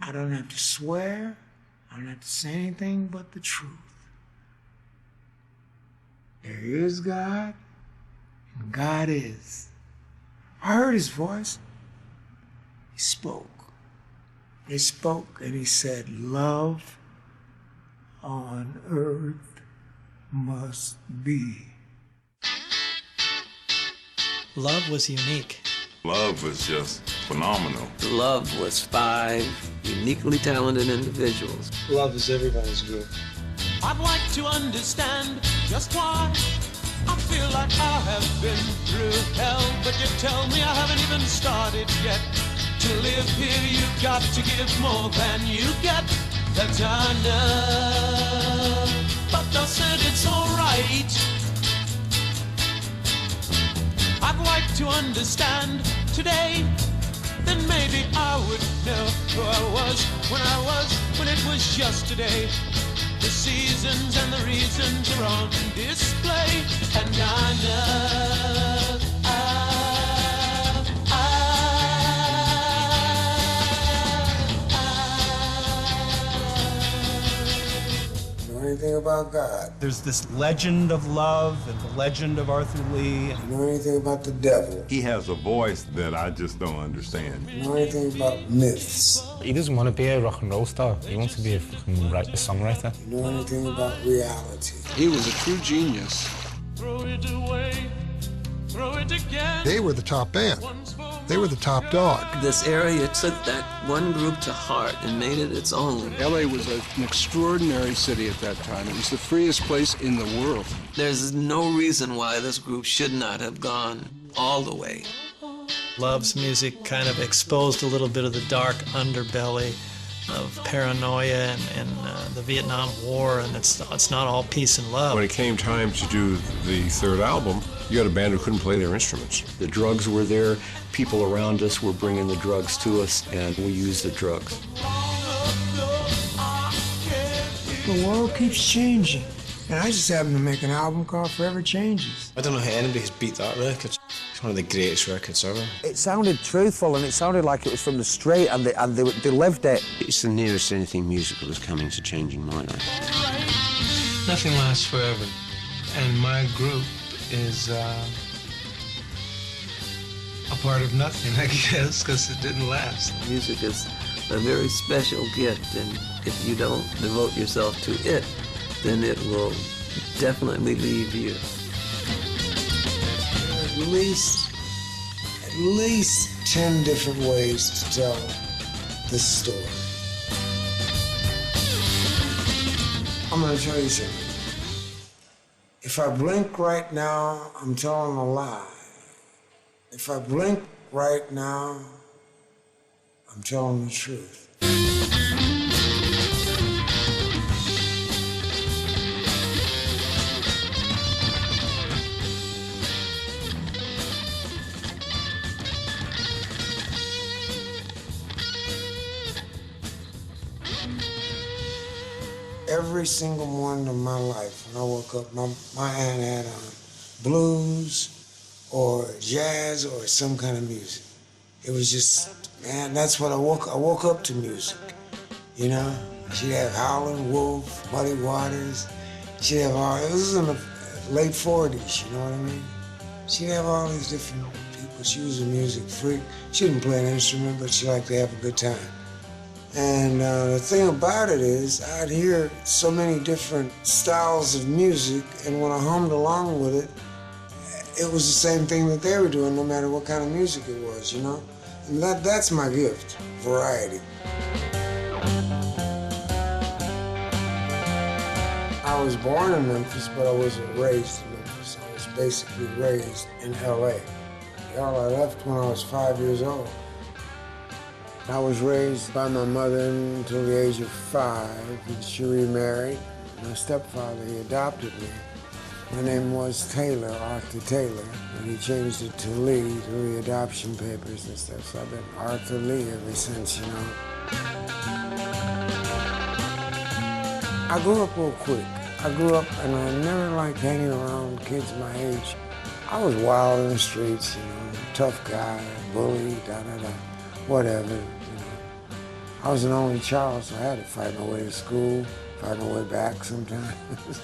I don't have to swear. I don't have to say anything but the truth. There is God, and God is. I heard his voice. He spoke. He spoke and he said, love on earth must be. Love was unique. Love was just phenomenal. Love was 5 uniquely talented individuals. Love is everybody's group. I'd like to understand just why I feel like I have been through hell, but you tell me I haven't even started yet. To live here, you've got to give more than you get. That's I know, but I said it's alright. I'd like to understand today, then maybe I would know who I was when it was yesterday. The seasons and the reasons are on display, and I know Know anything about God? There's this legend of love and the legend of Arthur Lee. You know anything about the devil? He has a voice that I just don't understand. You know anything about myths? He doesn't want to be a rock and roll star. He wants to be a songwriter. You know anything about reality? He was a true genius. throw it away, throw it again. They were the top band. They were the top dog. This area took that one group to heart and made it its own. LA was an extraordinary city at that time. It was the freest place in the world. There's no reason why this group should not have gone all the way. Love's music kind of exposed a little bit of the dark underbelly of paranoia and the Vietnam War, and it's not all peace and love. When it came time to do the third album, you had a band who couldn't play their instruments. The drugs were there, people around us were bringing the drugs to us, and we used the drugs. The world keeps changing, and I just happened to make an album called Forever Changes. I don't know how anybody's beat that record. It's one of the greatest records ever. It sounded truthful, and it sounded like it was from the street, and they lived it. It's the nearest anything musical is coming to changing my life. Nothing lasts forever, and my group is a part of nothing, I guess, because it didn't last. Music is a very special gift, and if you don't devote yourself to it, then it will definitely leave you. At least 10 different ways to tell this story. I'm gonna tell you something. If I blink right now, I'm telling a lie. If I blink right now, I'm telling the truth. Every single morning of my life, when I woke up, my aunt had on blues or jazz or some kind of music. It was just, man, that's what I woke up to music, you know? She'd have Howlin' Wolf, Muddy Waters. She'd have all, it was in the late 40s, you know what I mean? She'd have all these different people. She was a music freak. She didn't play an instrument, but she liked to have a good time. And the thing about it is, I'd hear so many different styles of music, and when I hummed along with it, it was the same thing that they were doing, no matter what kind of music it was, you know? And that's my gift, variety. I was born in Memphis, but I wasn't raised in Memphis. I was basically raised in LA. Y'all, I left when I was 5 years old. I was raised by my mother until the age of 5. She remarried. My stepfather, he adopted me. My name was Taylor, Arthur Taylor, and he changed it to Lee through the adoption papers and stuff. So I've been Arthur Lee ever since, you know. I grew up real quick. I grew up and I never liked hanging around kids my age. I was wild in the streets, you know, tough guy, bully, da-da-da. Whatever, you know. I was an only child, so I had to fight my way to school, fight my way back sometimes.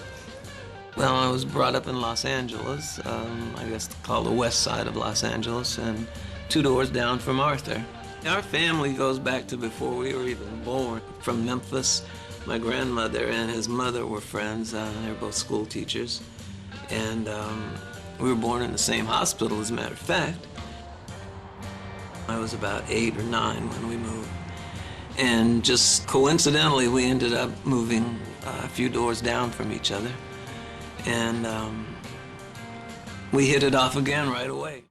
Well, I was brought up in Los Angeles, I guess called the west side of Los Angeles, and 2 doors down from Arthur. Our family goes back to before we were even born. From Memphis, my grandmother and his mother were friends. They were both school teachers. And we were born in the same hospital, as a matter of fact. I was about 8 or 9 when we moved. And just coincidentally, we ended up moving a few doors down from each other. And we hit it off again right away.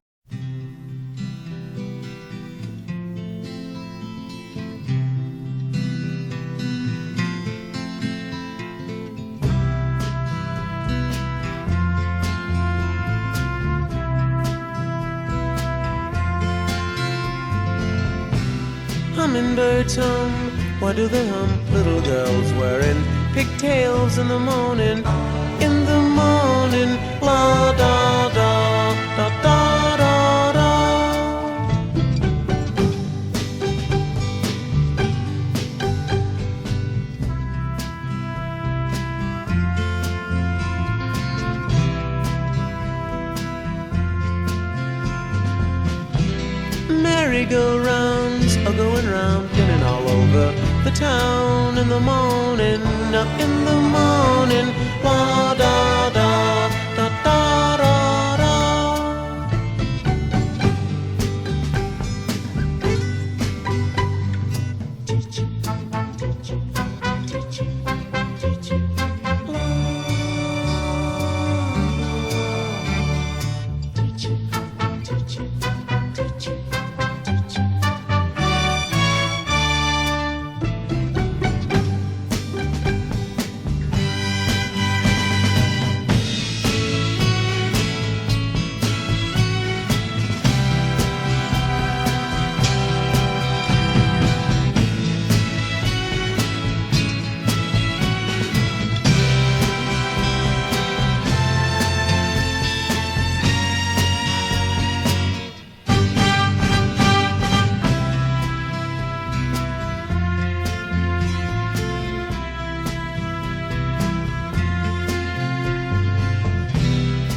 Hummingbirds hum, why do they hum? Little girls wearing pigtails in the morning, la da da da da da da. Merry-go-rounds are going round, spinning all over the town in the morning, la da da da da da da.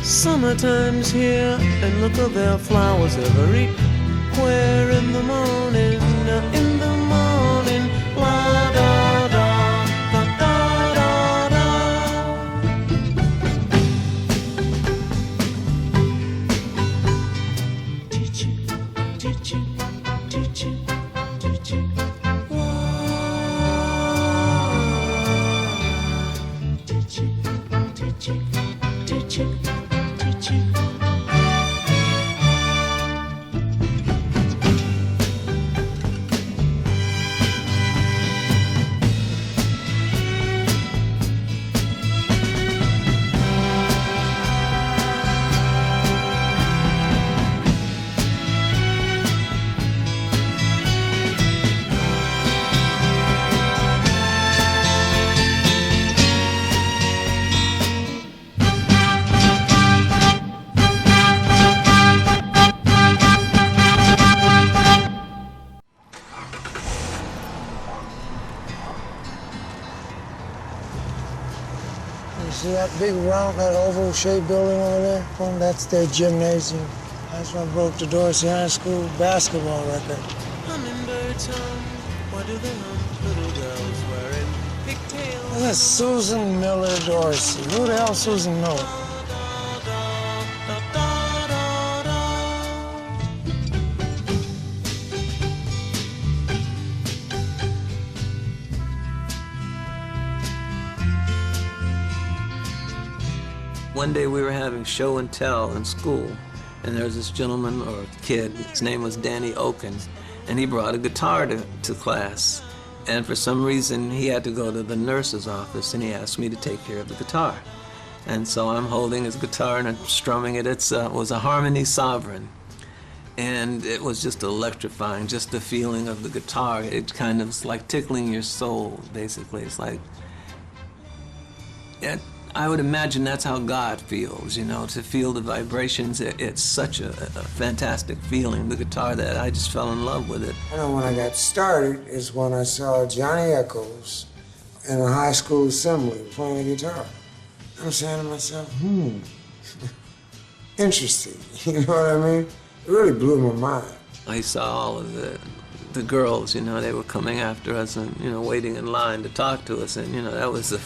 Summertime's here, and look at their flowers everywhere in the morning, la da da da da da da. See that big round, that oval-shaped building over there? Well, that's their gymnasium. That's where I broke the Dorsey High School basketball record. Hummingbirds hum, why do they hum? Little girls wearing pigtails. That's Susan Miller Dorsey. Who the hell is Susan Miller? One day we were having show and tell in school, and there was this gentleman or kid, his name was Danny Oken, and he brought a guitar to class. And for some reason, he had to go to the nurse's office, and he asked me to take care of the guitar. And so I'm holding his guitar and I'm strumming it. It was a Harmony Sovereign. And it was just electrifying, just the feeling of the guitar. It kind of was like tickling your soul, basically. It's like, I would imagine that's how God feels, you know, to feel the vibrations. It's such a fantastic feeling, the guitar, that I just fell in love with it. I know when I got started is when I saw Johnny Echoes in a high school assembly playing the guitar. I'm saying to myself, interesting, you know what I mean? It really blew my mind. I saw all of the girls, you know, they were coming after us and, you know, waiting in line to talk to us. And, you know, that was a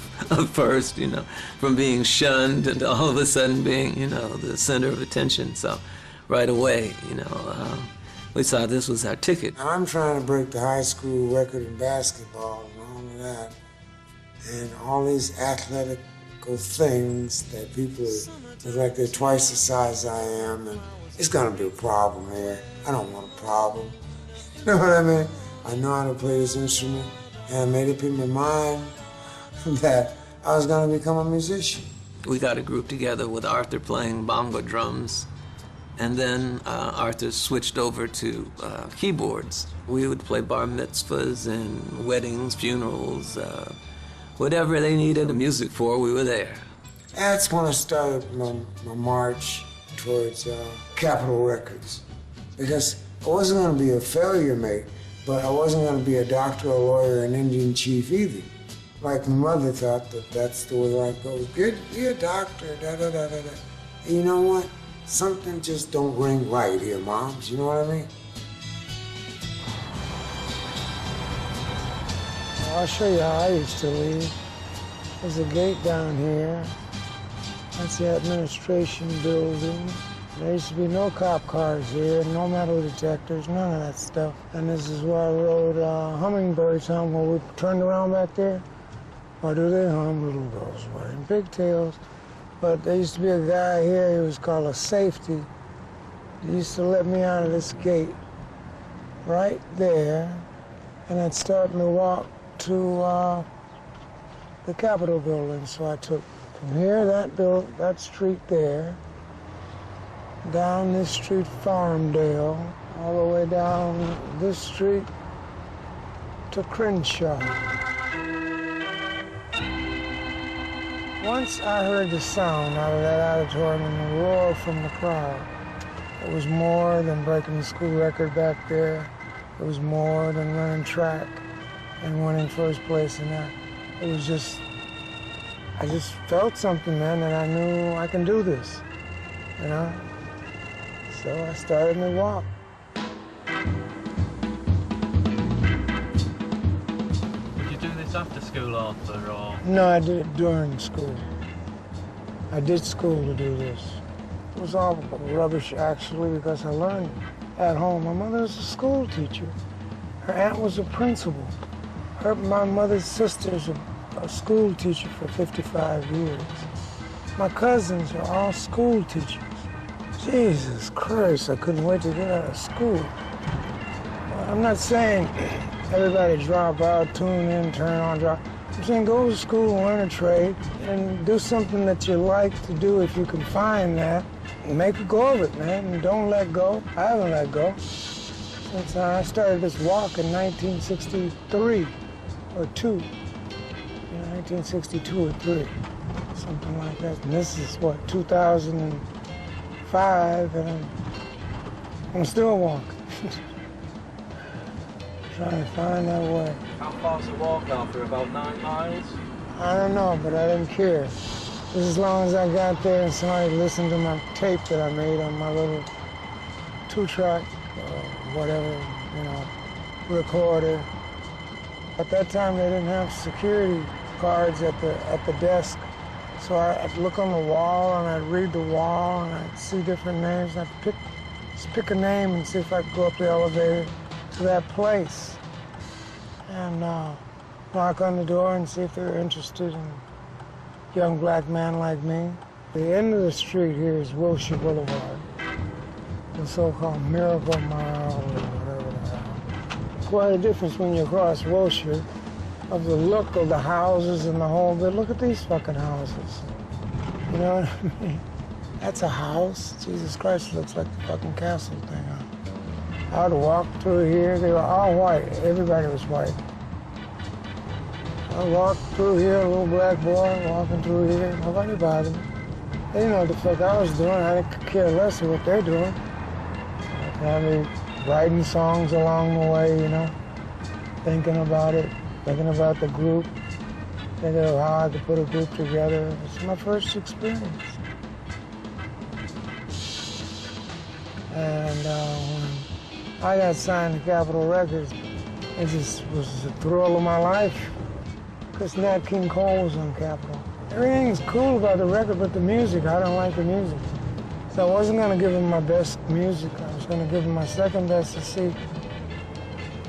first, you know, from being shunned and all of a sudden being, you know, the center of attention. So right away, you know, we saw this was our ticket. Now, I'm trying to break the high school record in basketball and all of that. And all these athletical things that people look like they're twice the size I am. And it's going to be a problem here. I don't want a problem. You know what I mean? I know how to play this instrument, and I made up in my mind that I was going to become a musician. We got a group together with Arthur playing bongo drums, and then Arthur switched over to keyboards. We would play bar mitzvahs and weddings, funerals, whatever they needed the music for, we were there. That's when I started my march towards Capitol Records, because I wasn't going to be a failure mate, but I wasn't going to be a doctor, a lawyer, an Indian chief either. Like my mother thought that that's the way life goes. Be a doctor, da-da-da-da-da. And you know what? Something just don't ring right here, moms. You know what I mean? I'll show you how I used to leave. There's a gate down here. That's the administration building. There used to be no cop cars here, no metal detectors, none of that stuff. And this is where I rode hummingbirds home, where we turned around back there. Why do they hum? Little girls wearing pigtails. But there used to be a guy here, he was called a safety. He used to let me out of this gate right there, and I'd start my walk to the Capitol building. So I took from here, that street there, down this street, Farmdale, all the way down this street to Crenshaw. Once I heard the sound out of that auditorium and the roar from the crowd, it was more than breaking the school record back there. It was more than running track and winning first place in that. It was just, I just felt something, man, and I knew I can do this, you know? So I started my walk. Did you do this after school, Arthur, or? No, I did it during school. I did school to do this. It was all rubbish, actually, because I learned at home. My mother was a school teacher. Her aunt was a principal. My mother's sister's a school teacher for 55 years. My cousins are all school teachers. Jesus Christ, I couldn't wait to get out of school. I'm not saying everybody drop out, tune in, turn on, drop. I'm saying go to school, learn a trade, and do something that you like to do if you can find that. Make a go of it, man, and don't let go. I haven't let go. Since I started this walk in 1963 or 2. 1962 or 3, something like that. And this is what, 2005, and I'm still walking. Trying to find that way. How far's the walk, Arthur? About 9 miles? I don't know, but I didn't care. Just as long as I got there and somebody listened to my tape that I made on my little 2-track, whatever, you know, recorder. At that time, they didn't have security cards at the desk. So I'd look on the wall and I'd read the wall and I'd see different names. And I'd just pick a name and see if I could go up the elevator to that place. And knock on the door and see if they were interested in a young black man like me. The end of the street here is Wilshire Boulevard, the so-called Miracle Mile or whatever the hell. Quite a difference when you cross Wilshire of the look of the houses and the whole bit. Look at these fucking houses. You know what I mean? That's a house. Jesus Christ, it looks like the fucking castle thing. I'd walk through here. They were all white. Everybody was white. I walked through here, a little black boy walking through here. Nobody bothered me. They didn't know what the fuck I was doing. I didn't care less of what they're doing. Probably writing songs along the way, you know, thinking about it, thinking about the group, thinking of how I could put a group together. It's my first experience. And when I got signed to Capitol Records, it just was the thrill of my life. Because Nat King Cole was on Capitol. Everything's cool about the record, but the music, I don't like the music. So I wasn't going to give them my best music. I was going to give them my second best to see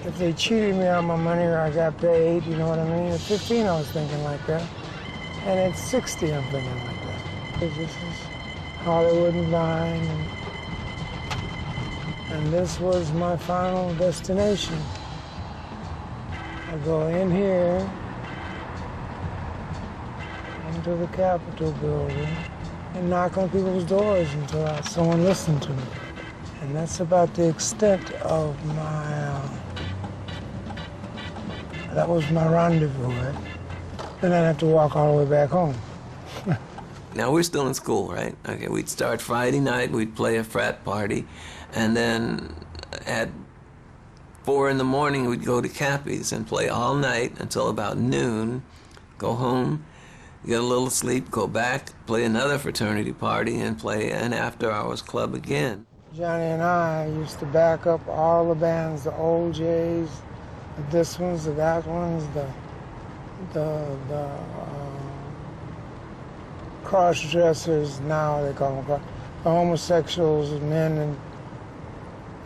if they cheated me out of my money or I got paid, you know what I mean? At 15, I was thinking like that. And at 60, I'm thinking like that. This is Hollywood and Vine, and this was my final destination. I go in here, into the Capitol building, and knock on people's doors until someone listened to me. And that's about the extent of my, that was my rendezvous, right? Then I'd have to walk all the way back home. Now, we're still in school, right? Okay, we'd start Friday night, we'd play a frat party, and then at 4 in the morning, we'd go to Cappy's and play all night until about noon, go home, get a little sleep, go back, play another fraternity party, and play an after-hours club again. Johnny and I used to back up all the bands, the old Jays, the this ones, the that ones, the cross-dressers, now they call them, the homosexuals, men, and,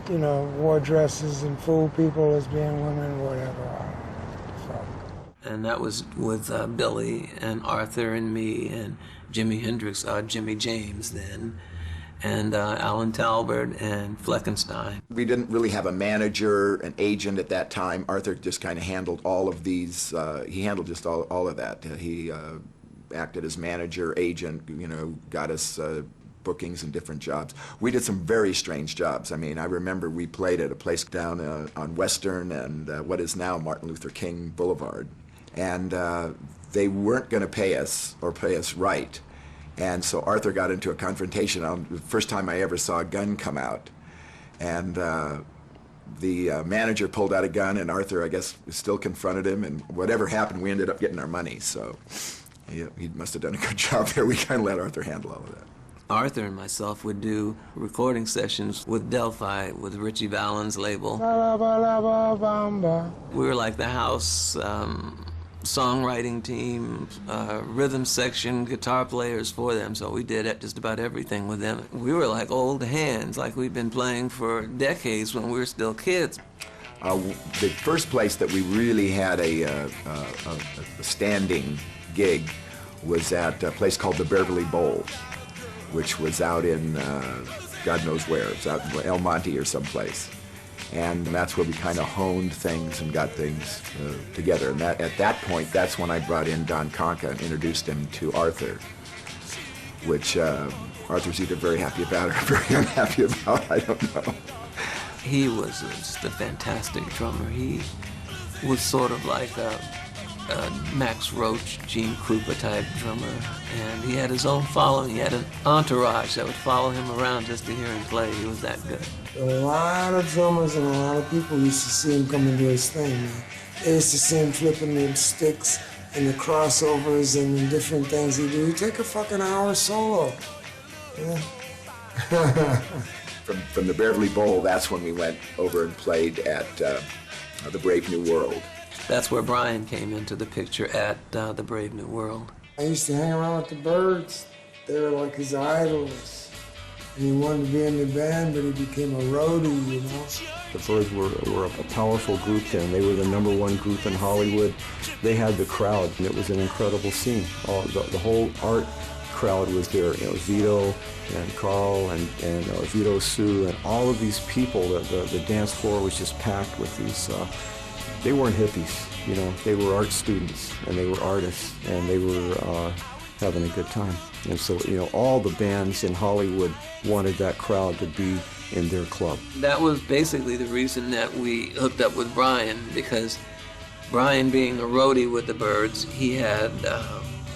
you know, wore dresses and fooled people as being women, whatever. And that was with Billy and Arthur and me and Jimi Hendrix, Jimmy James then, and Alan Talbert and Fleckenstein. We didn't really have a manager, an agent at that time. Arthur just kind of handled all of these, he handled just all of that. He acted as manager, agent, you know, got us bookings and different jobs. We did some very strange jobs. I mean, I remember we played at a place down on Western and what is now Martin Luther King Boulevard. And they weren't going to pay us or pay us right. And so Arthur got into a confrontation. The first time I ever saw a gun come out. And the manager pulled out a gun, and Arthur, I guess, still confronted him. And whatever happened, we ended up getting our money. So he must have done a good job there. We kind of let Arthur handle all of that. Arthur and myself would do recording sessions with Delphi, with Richie Valens' label. We were like the house songwriting team, rhythm section, guitar players for them, so we did just about everything with them. We were like old hands, like we'd been playing for decades when we were still kids. The first place that we really had a standing gig was at a place called the Beverly Bowl, which was out in God knows where. It was out in El Monte or someplace. And that's where we kind of honed things and got things together. And at that point, that's when I brought in Don Conca and introduced him to Arthur, which Arthur's either very happy about or very unhappy about, I don't know. He was just a fantastic drummer. He was sort of like a Max Roach, Gene Krupa type drummer, and he had his own following. He had an entourage that would follow him around just to hear him play. He was that good. A lot of drummers and a lot of people used to see him come and do his thing, man. They used to see him flipping the sticks and the crossovers and the different things he do. He'd take a fucking hour solo. Yeah. From the Beverly Bowl, that's when we went over and played at the Brave New World. That's where Brian came into the picture, at the Brave New World. I used to hang around with the Byrds. They were like his idols. And he wanted to be in the band, but he became a roadie, you know. The Byrds were a powerful group then. They were the #1 group in Hollywood. They had the crowd, and it was an incredible scene. The whole art crowd was there. You know, Vito and Carl and Vito Sue and all of these people. The dance floor was just packed with these. They weren't hippies, you know. They were art students, and they were artists, and they were having a good time. And so, you know, all the bands in Hollywood wanted that crowd to be in their club. That was basically the reason that we hooked up with Brian, because Brian being a roadie with the Byrds, he had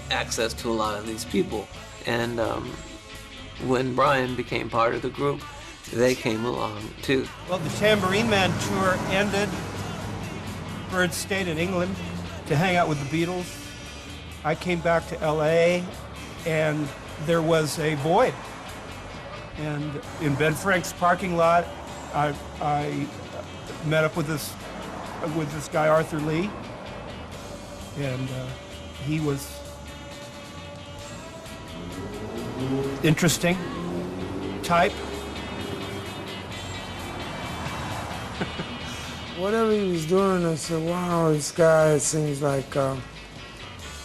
access to a lot of these people. And when Brian became part of the group, they came along too. Well, the Tambourine Man tour ended. Byrds stayed in England to hang out with the Beatles. I came back to LA and there was a void. And in Ben Frank's parking lot, I met up with this guy, Arthur Lee, and he was interesting type. Whatever he was doing, I said, wow, this guy seems like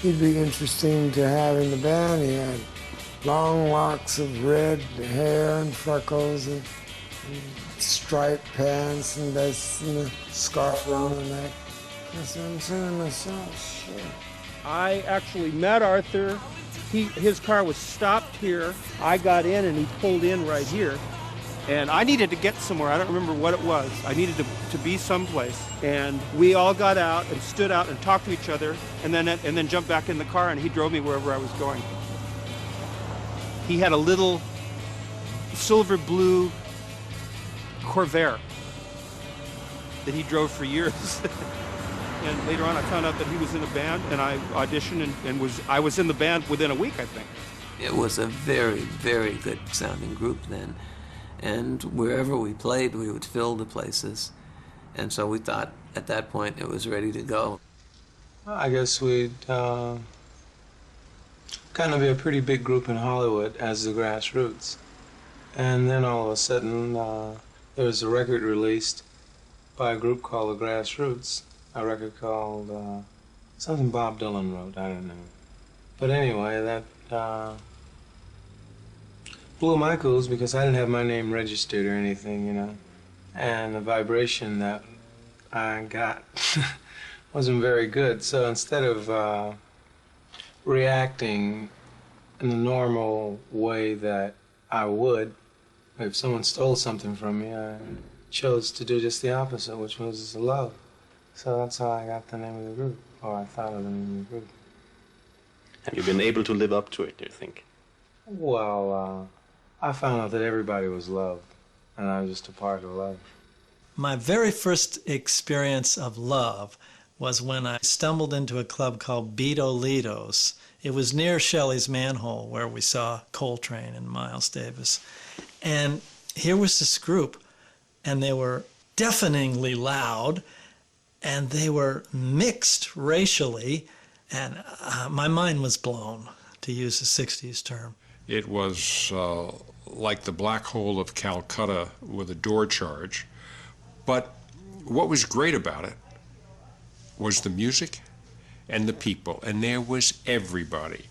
he'd be interesting to have in the band. He had long locks of red hair and freckles and striped pants and this scarf around the neck. I said, I'm saying to myself, shit. I actually met Arthur. His car was stopped here. I got in and he pulled in right here. And I needed to get somewhere. I don't remember what it was. I needed to be someplace. And we all got out and stood out and talked to each other and then jumped back in the car and he drove me wherever I was going. He had a little silver blue Corvair that he drove for years. And later on I found out that he was in a band and I auditioned and I was in the band within a week, I think. It was a very, very good sounding group then. And wherever we played, we would fill the places. And so we thought at that point it was ready to go. I guess we'd kind of be a pretty big group in Hollywood as the Grassroots. And then all of a sudden, there was a record released by a group called the Grassroots, a record called something Bob Dylan wrote, I don't know. But anyway, that blew my cool because I didn't have my name registered or anything, you know. And the vibration that I got wasn't very good. So instead of reacting in the normal way that I would if someone stole something from me, I chose to do just the opposite, which was love. So that's how I got the name of the group, or I thought of the name of the group. Have you been able to live up to it, do you think? Well, I found out that everybody was love, and I was just a part of love. My very first experience of love was when I stumbled into a club called Beto Litos. It was near Shelley's Manhole, where we saw Coltrane and Miles Davis. And here was this group, and they were deafeningly loud, and they were mixed racially, and my mind was blown, to use a 60s term. It was like the Black Hole of Calcutta with a door charge. But what was great about it was the music and the people, and there was everybody.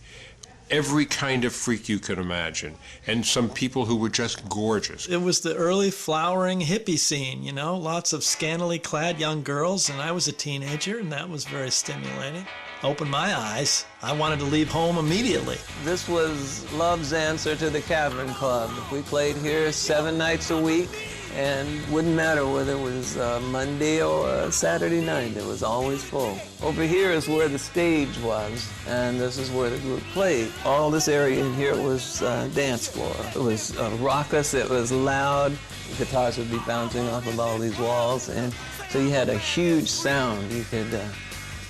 Every kind of freak you could imagine, and some people who were just gorgeous. It was the early flowering hippie scene, you know, lots of scantily clad young girls, and I was a teenager, and that was very stimulating. Opened my eyes. I wanted to leave home immediately. This was Love's answer to the Cavern Club. We played here 7 nights a week, and wouldn't matter whether it was Monday or a Saturday night, it was always full. Over here is where the stage was, and this is where the group played. All this area in here was dance floor. It was raucous, it was loud, guitars would be bouncing off of all these walls, and so you had a huge sound. You could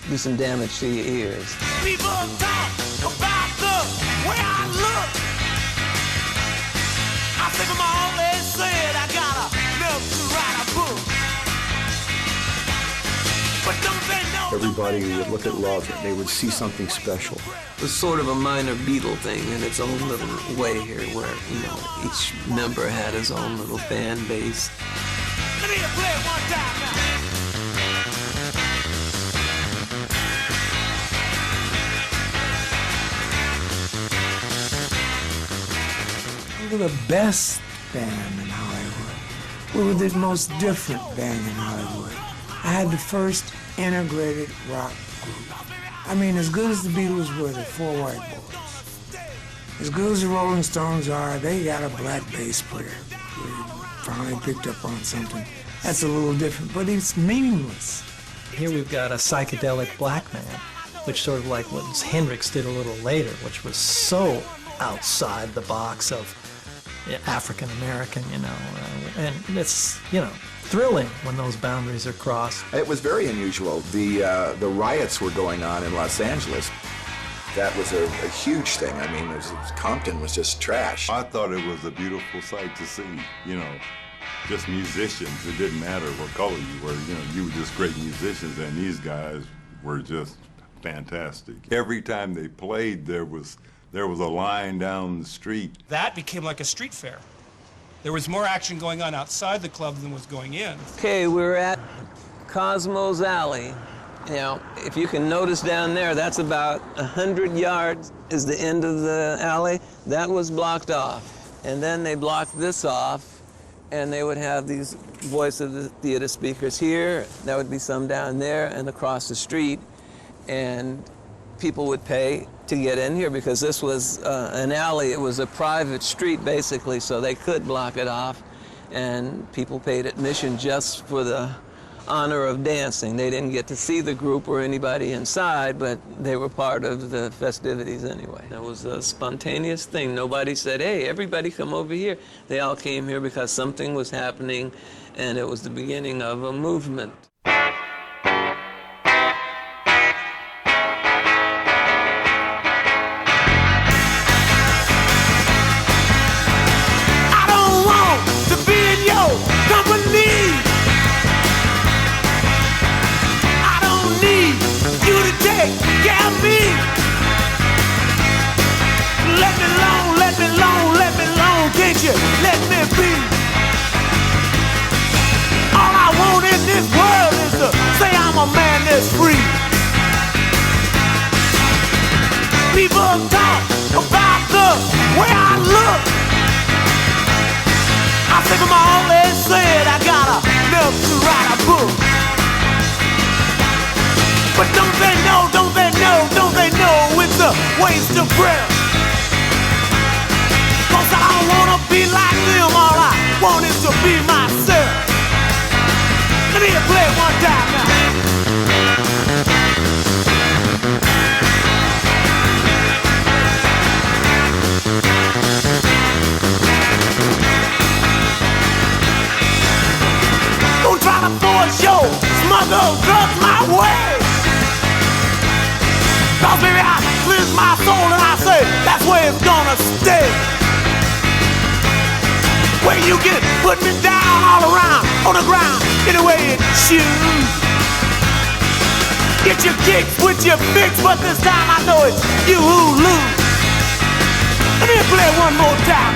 do some damage to your ears. People talk about the way I look. I think I'm always said I gotta live to write a book. But don't they know? Everybody would look at Love and they would see something special. It was sort of a minor Beatle thing in its own little way here, where, you know, each member had his own little fan base. Let me play it one time now. We were the best band in Hollywood. We were the most different band in Hollywood. I had the first integrated rock group. I mean, as good as the Beatles were, the 4 white boys. As good as the Rolling Stones are, they got a black bass player. We finally picked up on something. That's a little different, but it's meaningless. Here we've got a psychedelic black man, which sort of like what Hendrix did a little later, which was so outside the box of African American, and it's, thrilling when those boundaries are crossed. It was very unusual. The riots were going on in Los Angeles. That was a huge thing. I mean, Compton was just trash. I thought it was a beautiful sight to see, just musicians. It didn't matter what color you were, you were just great musicians, and these guys were just fantastic. Every time they played, there was a line down the street. That became like a street fair. There was more action going on outside the club than was going in. Okay, we're at Cosmo's Alley. If you can notice down there, that's about 100 yards is the end of the alley. That was blocked off. And then they blocked this off, and they would have these Voice of the Theater speakers here. There would be some down there and across the street. And people would pay to get in here because this was an alley. It was a private street, basically, so they could block it off. And people paid admission just for the honor of dancing. They didn't get to see the group or anybody inside, but they were part of the festivities anyway. That was a spontaneous thing. Nobody said, hey, everybody come over here. They all came here because something was happening, and it was the beginning of a movement. Let me be. All I want in this world is to say I'm a man that's free. People talk about the way I look. I think I'm always said I got enough to write a book. But don't they know it's a waste of breath. Cause I don't wanna be like them, all I want is to be myself. Let me play it one time now. Don't try to force your smuggled drugs my way. Cause baby I cleanse my soul and I say that's where it's gonna stay. Where you can put me down all around on the ground any way it choose. Get your kicks with your fix, but this time I know it's you who lose. Let me play it one more time.